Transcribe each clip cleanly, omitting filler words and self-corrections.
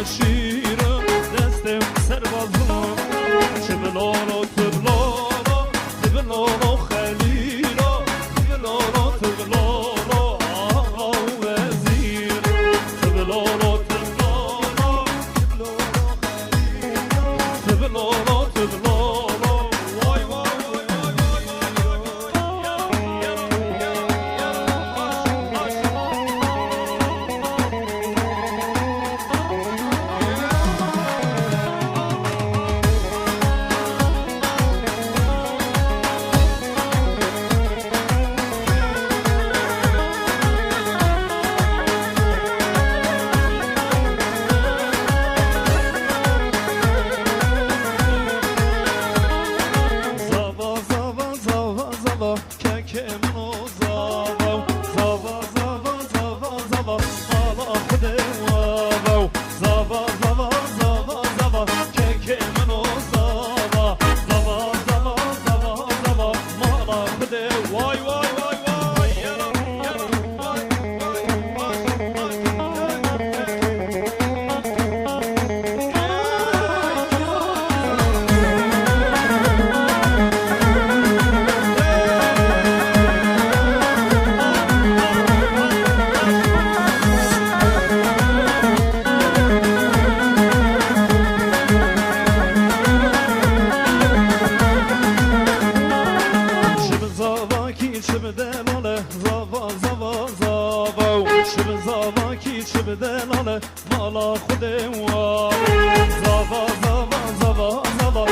شیرم دستم سربازم تبلارا تبلارا تبلارا خلیلا تبلارا تبلارا آقا وزیر تبلارا تبلارا تبلارا تبلارا وای وای مالا خودم و زوا زوا زوا زوا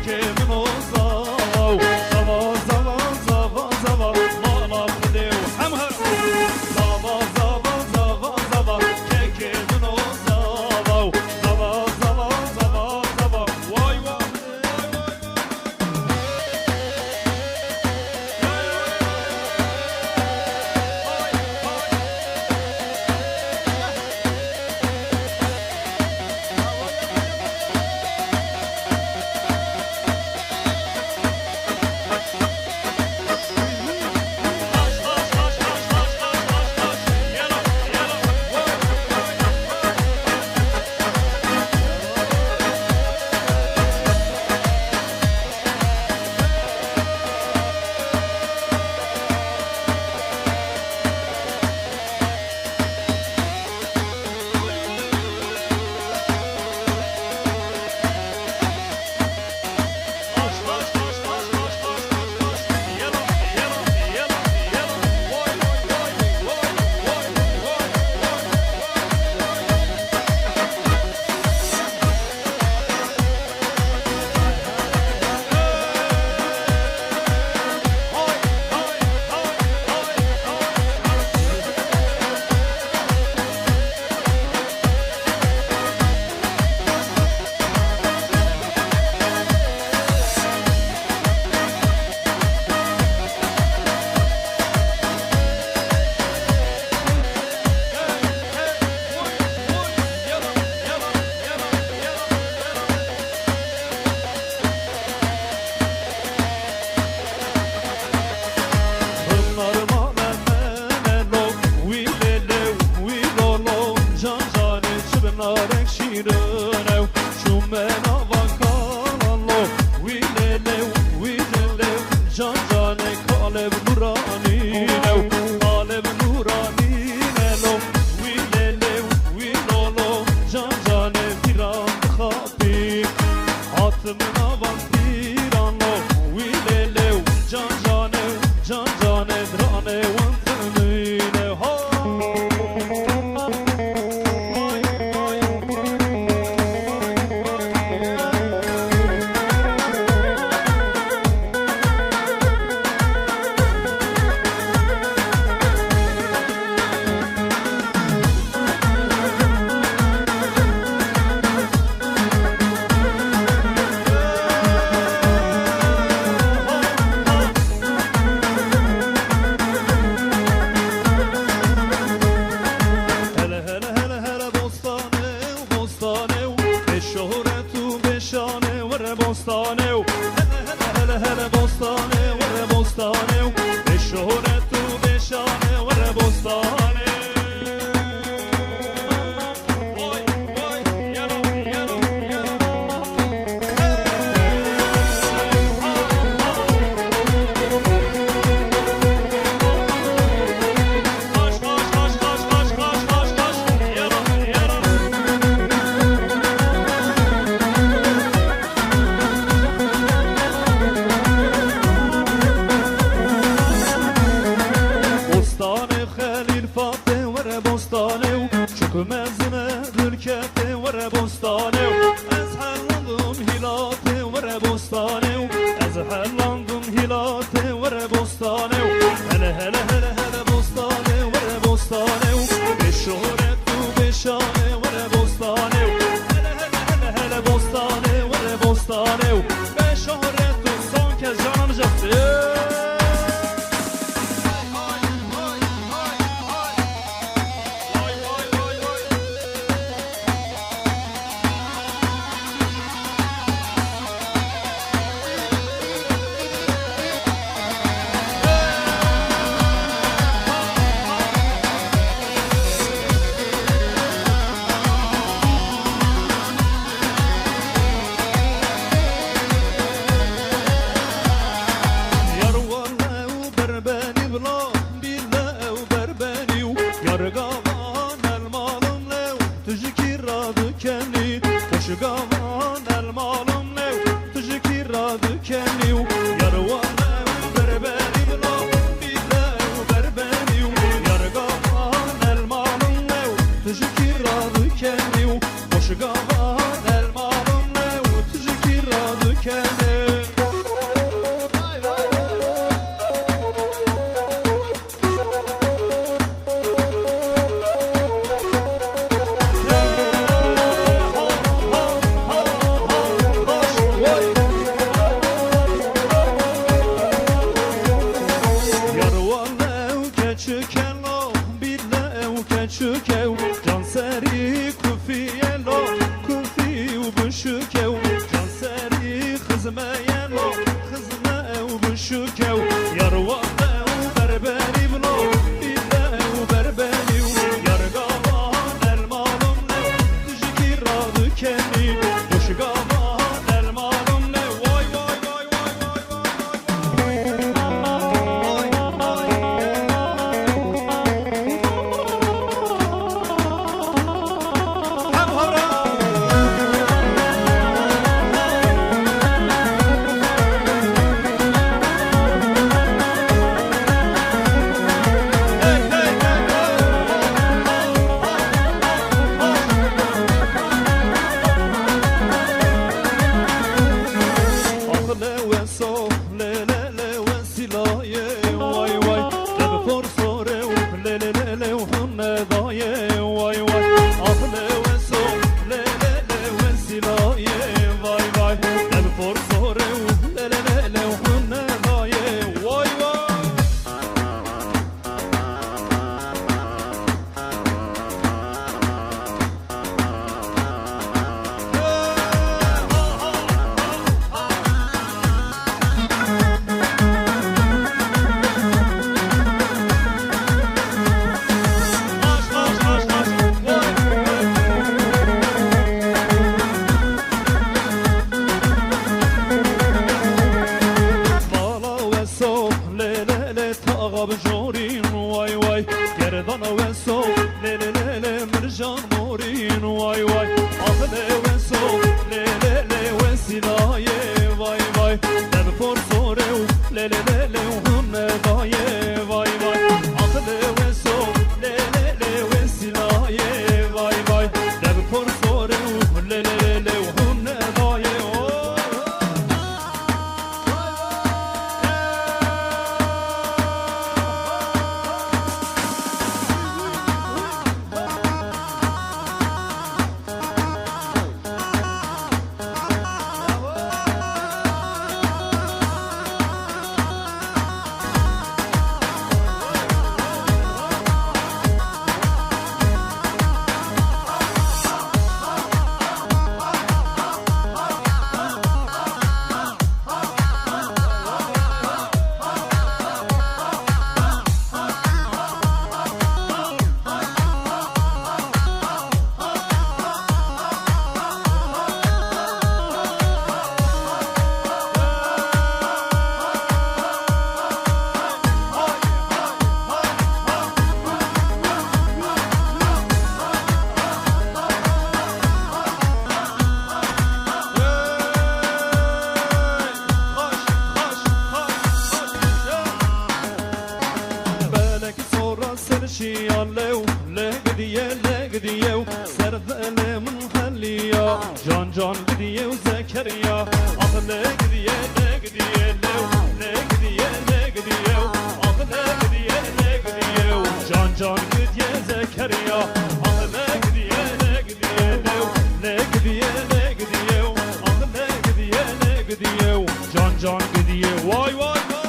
که منو زوا زوا زوا زوا زوا مالا خودم همه زوا زوا زوا زوا که منو زوا زوا زوا زوا زوا وای وای درکت ور بستانه از حلاندم هیلات ور بستانه از حلاندم هیلات ور بستانه هله هله هله هله بستانه ور بستانه به شهرت و به شانه ور بستانه هله هله هله هله بستانه ور بستانه به شهرت و سان که جانم جفته Zekeriya Ah ne gidiye ne gidiye ne gidiye ne gidiye Ah ne gidiye ne gidiye Can can gidiye Zekeriya Ah ne gidiye ne gidiye ne gidiye ne gidiye Ah ne gidiye ne gidiye Can can gidiye Vay vay vay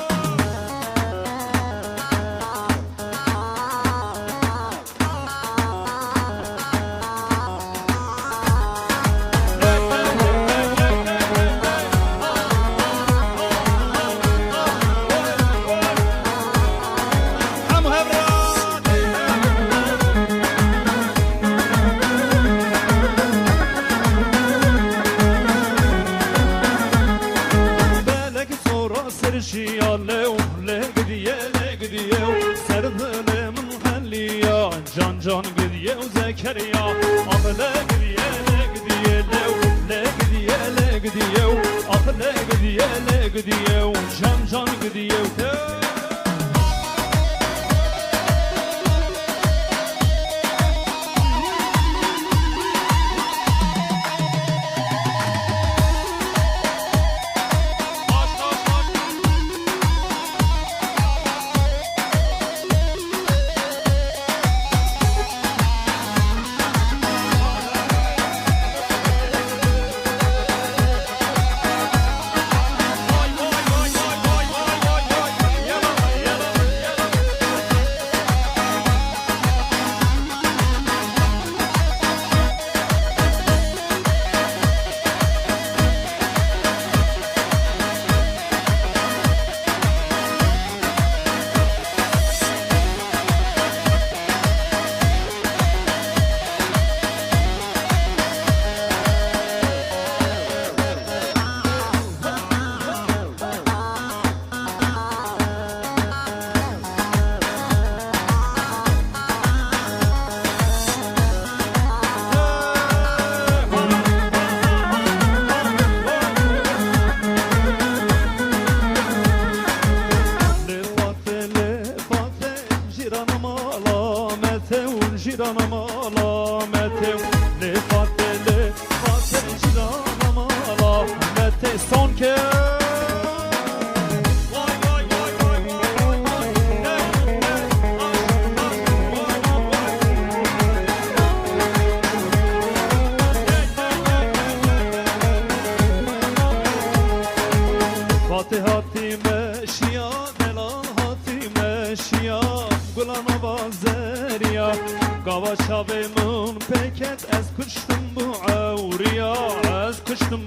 Can gidiye Zekeriya Ah ne gidiye ne gidiye ne gidiye ne gidiye Ah ne gidiye ne gidiye Can can gidiye Ciranam alamete Ne fatele Fatele ciranam alamete Son kez Vay vay vay vay vay vay Fatih hatime şia Delal hatime şia Gulana bazeriya Qava çavımın peket Ez kuştum bu avriya Ez kuştum